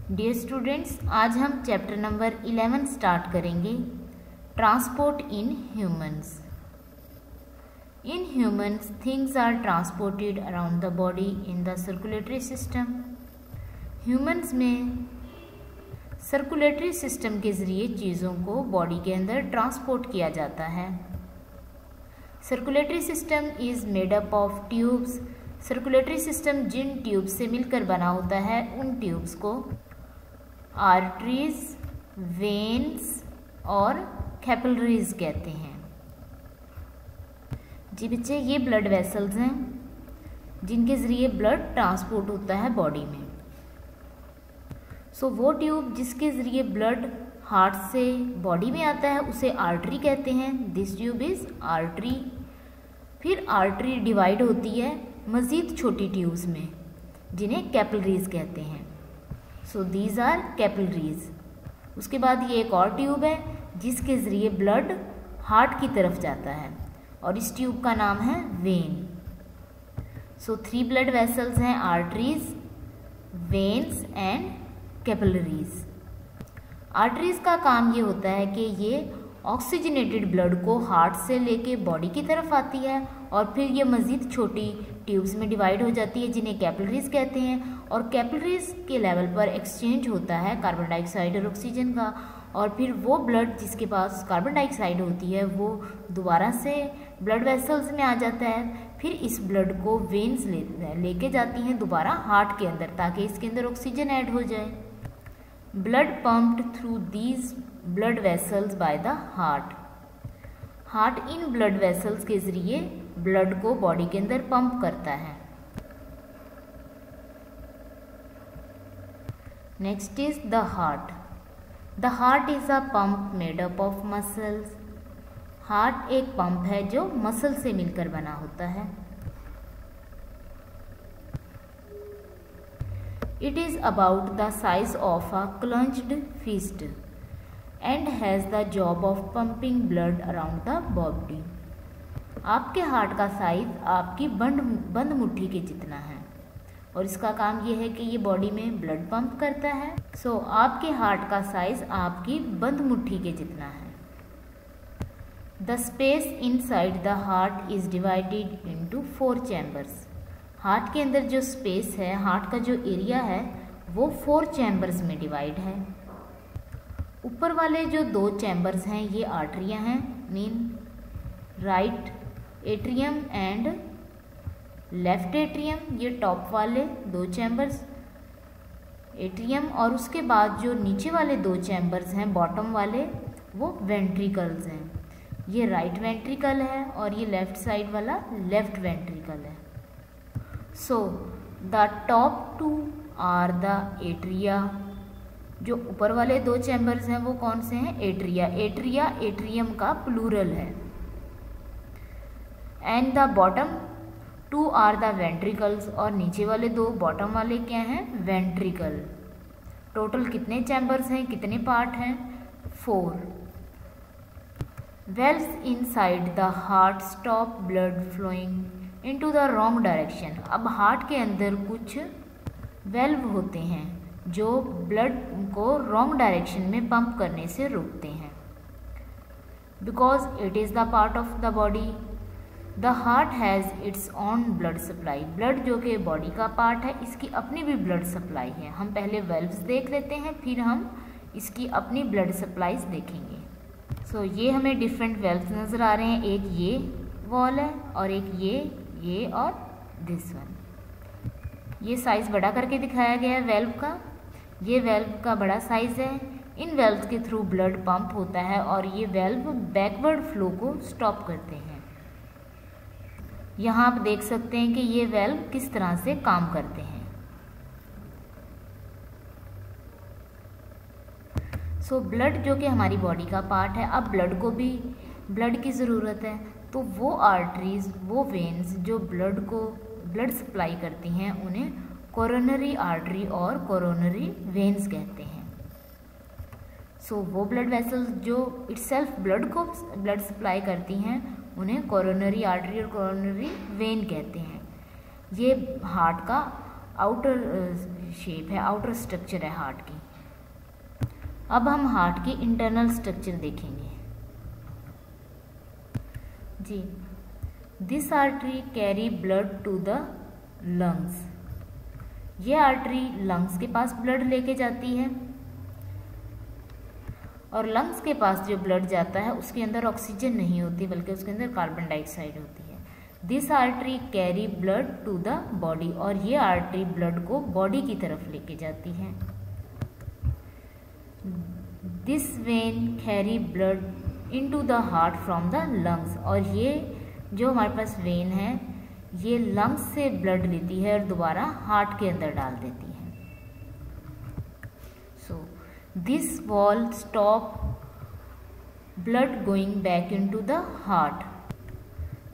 Dear students, आज हम chapter number 11 start करेंगे, transport in humans. In humans things are transported around the body in the circulatory system. Humans में circulatory system के ज़रिए चीज़ों को बॉडी के अंदर ट्रांसपोर्ट किया जाता है। Circulatory system is made up of tubes. Circulatory system जिन ट्यूब्स से मिलकर बना होता है उन ट्यूब्स को आर्टरीज, वेन्स और कैपिलरीज कहते हैं। जी बच्चे, ये ब्लड वेसल्स हैं जिनके ज़रिए ब्लड ट्रांसपोर्ट होता है बॉडी में। वो ट्यूब जिसके ज़रिए ब्लड हार्ट से बॉडी में आता है उसे आर्टरी कहते हैं। This tube is artery. फिर आर्टरी डिवाइड होती है मज़ीद छोटी ट्यूब्स में जिन्हें कैपिलरीज कहते हैं। These are capillaries. उसके बाद ये एक और ट्यूब है जिसके ज़रिए ब्लड हार्ट की तरफ जाता है और इस ट्यूब का नाम है वेन। 3 ब्लड वेसल्स हैं, arteries, veins and capillaries. Arteries का काम ये होता है कि ये ऑक्सीजनेटेड ब्लड को हार्ट से लेके बॉडी की तरफ आती है और फिर ये मज़ीद छोटी ट्यूब्स में डिवाइड हो जाती है जिन्हें कैपिलरीज कहते हैं। और कैपिलरीज के लेवल पर एक्सचेंज होता है कार्बन डाइऑक्साइड और ऑक्सीजन का, और फिर वो ब्लड जिसके पास कार्बन डाइऑक्साइड होती है वो दोबारा से ब्लड वेसल्स में आ जाता है। फिर इस ब्लड को वेन्स लेके जाती हैं दोबारा हार्ट के अंदर ताकि इसके अंदर ऑक्सीजन ऐड हो जाए। Blood pumped through these blood vessels by the heart. Heart in blood vessels के ज़रिए ब्लड को बॉडी के अंदर पंप करता है। Next is the heart. The heart is a pump made up of muscles. Heart एक पंप है जो मसल से मिलकर बना होता है। It is about the size of a clenched fist and has the job of pumping blood around the body. आपके heart का साइज आपकी बंद मुट्ठी के जितना है और इसका काम यह है कि ये बॉडी में ब्लड पंप करता है। आपके हार्ट का साइज आपकी बंद मुट्ठी के जितना है। The space inside the heart is divided into 4 chambers. Heart के अंदर जो स्पेस है, हार्ट का जो एरिया है वो 4 चैम्बर्स में डिवाइड है। ऊपर वाले जो 2 चैम्बर्स हैं ये आर्टरियाँ हैं, mean right atrium and left atrium. ये टॉप वाले 2 चैम्बर्स एट्रियम, और उसके बाद जो नीचे वाले 2 चैम्बर्स हैं बॉटम वाले वो वेंट्रिकल्स हैं। ये राइट वेंट्रिकल है और ये लेफ्ट साइड वाला लेफ्ट वेंट्रिकल है। The top 2 are the atria. जो ऊपर वाले 2 चैम्बर्स हैं वो कौन से हैं? एट्रिया। एट्रिया एट्रियम का प्लूरल है। And the bottom 2 are the ventricles, और नीचे वाले 2 बॉटम वाले क्या हैं? वेंट्रिकल। टोटल कितने चैम्बर्स हैं, कितने पार्ट हैं? 4। Valves inside the heart stop blood flowing into the wrong direction. अब हार्ट के अंदर कुछ वेल्व होते हैं जो ब्लड को रॉन्ग डायरेक्शन में पंप करने से रोकते हैं। Because it is the part of the body, the heart has its on blood supply. Blood जो कि बॉडी का पार्ट है इसकी अपनी भी ब्लड सप्लाई है। हम पहले वेल्व्स देख लेते हैं फिर हम इसकी अपनी ब्लड सप्लाईज देखेंगे। ये हमें डिफरेंट वेल्व्स नज़र आ रहे हैं। एक ये वॉल है और एक ये और दिस वन। ये साइज़ बड़ा करके दिखाया गया है वेल्व का। ये वेल्व का बड़ा साइज़ है। इन वेल्व्स के थ्रू ब्लड पंप होता है और ये वेल्व बैकवर्ड फ्लो को स्टॉप करते हैं। यहाँ आप देख सकते हैं कि ये वेल्व किस तरह से काम करते हैं। ब्लड जो कि हमारी बॉडी का पार्ट है, अब ब्लड को भी ब्लड की ज़रूरत है, तो वो आर्टरीज, वो वेन्स जो ब्लड सप्लाई करती हैं उन्हें कोरोनरी आर्टरी और कोरोनरी वेन्स कहते हैं। वो ब्लड वेसल्स जो इटसेल्फ ब्लड सप्लाई करती हैं उन्हें कोरोनरी आर्टरी और कोरोनरी वेन कहते हैं। ये हार्ट का आउटर शेप है, आउटर स्ट्रक्चर है हार्ट की। अब हम हार्ट की इंटरनल स्ट्रक्चर देखेंगे जी। This artery carry blood to the lungs. ये आर्टरी लंग्स के पास ब्लड लेके जाती है और लंग्स के पास जो ब्लड जाता है उसके अंदर ऑक्सीजन नहीं होती बल्कि उसके अंदर कार्बन डाइऑक्साइड होती है। This artery carry blood to the body, और ये आर्टरी ब्लड को बॉडी की तरफ लेके जाती है। This when carry blood into the heart from the lungs, और ये जो हमारे पास वेन है ये लंग्स से ब्लड लेती है और दोबारा हार्ट के अंदर डाल देती है। So this wall stop blood going back into the heart.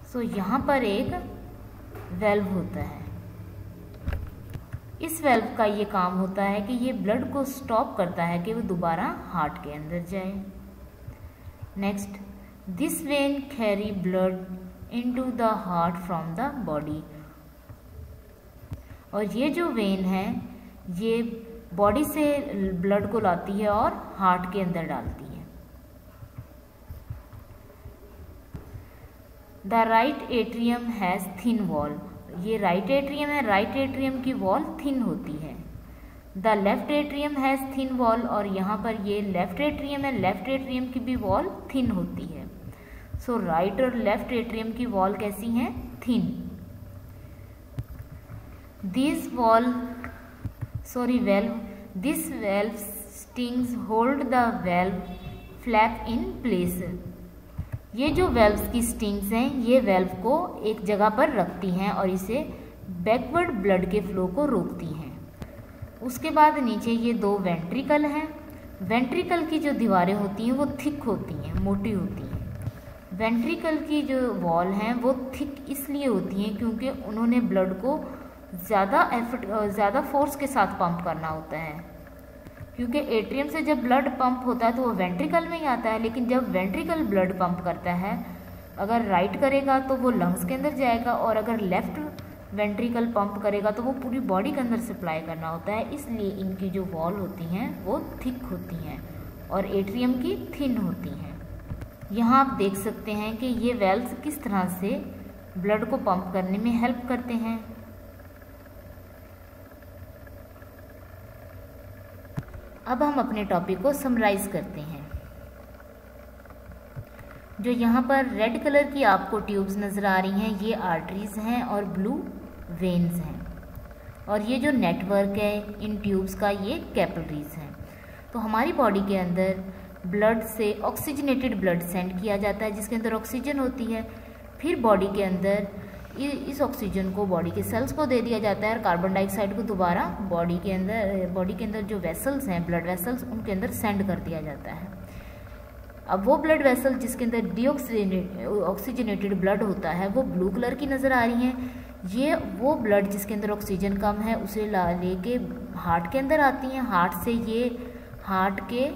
So यहाँ पर एक वेल्व होता है। इस वेल्व का ये काम होता है कि ये ब्लड को स्टॉप करता है कि वो दोबारा हार्ट के अंदर जाए। Next, this when carry blood into the heart from the body, और ये जो वेन है ये बॉडी से ब्लड को लाती है और हार्ट के अंदर डालती है। The right atrium has thin wall. ये राइट एट्रियम है, राइट एट्रियम की वॉल थिन होती है। The left atrium has thin wall, और यहाँ पर ये लेफ्ट एट्रियम है, लेफ्ट एट्रियम की भी वॉल थिन होती है। सो राइट और लेफ्ट एट्रियम की वॉल कैसी हैं? Thin. This valve stings hold the valve flap in place. ये जो वेल्व्स की स्टिंग्स हैं ये वेल्व को एक जगह पर रखती हैं और इसे बैकवर्ड ब्लड के फ्लो को रोकती हैं। उसके बाद नीचे ये दो वेंट्रिकल हैं। वेंट्रिकल की जो दीवारें होती हैं वो थिक होती हैं, मोटी होती हैं। वेंट्रिकल की जो वॉल हैं वो थिक इसलिए होती हैं क्योंकि उन्होंने ब्लड को ज़्यादा फोर्स के साथ पंप करना होता है, क्योंकि एट्रियम से जब ब्लड पंप होता है तो वो वेंट्रिकल में ही आता है, लेकिन जब वेंट्रिकल ब्लड पंप करता है अगर राइट करेगा तो वो लंग्स के अंदर जाएगा, और अगर लेफ्ट वेंट्रिकल पंप करेगा तो वो पूरी बॉडी के अंदर सप्लाई करना होता है। इसलिए इनकी जो वॉल होती हैं वो थिक होती हैं और एट्रियम की थिन होती हैं। यहाँ आप देख सकते हैं कि ये वेल्व्स किस तरह से ब्लड को पंप करने में हेल्प करते हैं। अब हम अपने टॉपिक को समराइज करते हैं। जो यहाँ पर रेड कलर की आपको ट्यूब्स नज़र आ रही हैं ये आर्टरीज हैं और ब्लू वेन्स हैं, और ये जो नेटवर्क है इन ट्यूब्स का ये कैपिलरीज हैं। तो हमारी बॉडी के अंदर ब्लड से ऑक्सीजनेटेड ब्लड सेंड किया जाता है जिसके अंदर ऑक्सीजन होती है। फिर बॉडी के अंदर इस ऑक्सीजन को बॉडी के सेल्स को दे दिया जाता है और कार्बन डाइऑक्साइड को दोबारा बॉडी के अंदर जो वेसल्स हैं, ब्लड वेसल्स, उनके अंदर सेंड कर दिया जाता है। अब वो ब्लड वेसल जिसके अंदर ऑक्सीजनेटेड ब्लड होता है वो ब्लू कलर की नज़र आ रही हैं। ये वो ब्लड जिसके अंदर ऑक्सीजन कम है उसे लेके हार्ट के अंदर आती हैं। हार्ट से ये हार्ट के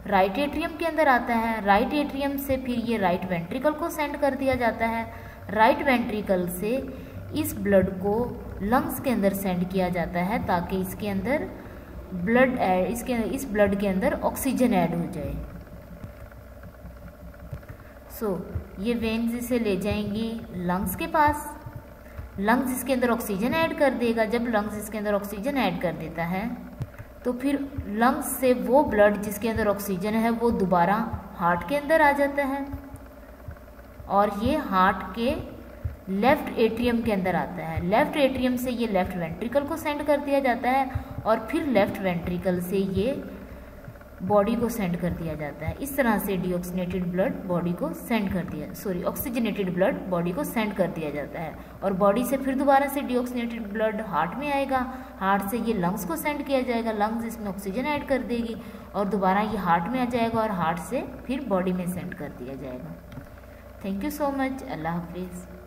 राइट एट्रियम के अंदर आता है। राइट एट्रियम से फिर ये राइट वेंट्रिकल को सेंड कर दिया जाता है। राइट वेंट्रिकल से इस ब्लड को लंग्स के अंदर सेंड किया जाता है ताकि इसके अंदर इस ब्लड के अंदर ऑक्सीजन ऐड हो जाए। ये वेन्स इसे ले जाएंगी लंग्स के पास। लंग्स इसके अंदर ऑक्सीजन ऐड कर देगा। जब लंग्स इसके अंदर ऑक्सीजन ऐड कर देता है तो फिर लंग्स से वो ब्लड जिसके अंदर ऑक्सीजन है वो दोबारा हार्ट के अंदर आ जाता है और ये हार्ट के लेफ्ट एट्रियम के अंदर आता है। लेफ्ट एट्रियम से ये लेफ्ट वेंट्रिकल को सेंड कर दिया जाता है और फिर लेफ्ट वेंट्रिकल से ये बॉडी को सेंड कर दिया जाता है। इस तरह से ऑक्सीजनेटेड ब्लड बॉडी को सेंड कर दिया जाता है और बॉडी से फिर दोबारा से डीऑक्सीजनेटेड ब्लड हार्ट में आएगा। हार्ट से ये लंग्स को सेंड किया जाएगा। लंग्स इसमें ऑक्सीजन ऐड कर देगी और दोबारा ये हार्ट में आ जाएगा और हार्ट से फिर बॉडी में सेंड कर दिया जाएगा। Thank you so much. अल्लाह हाफिज़।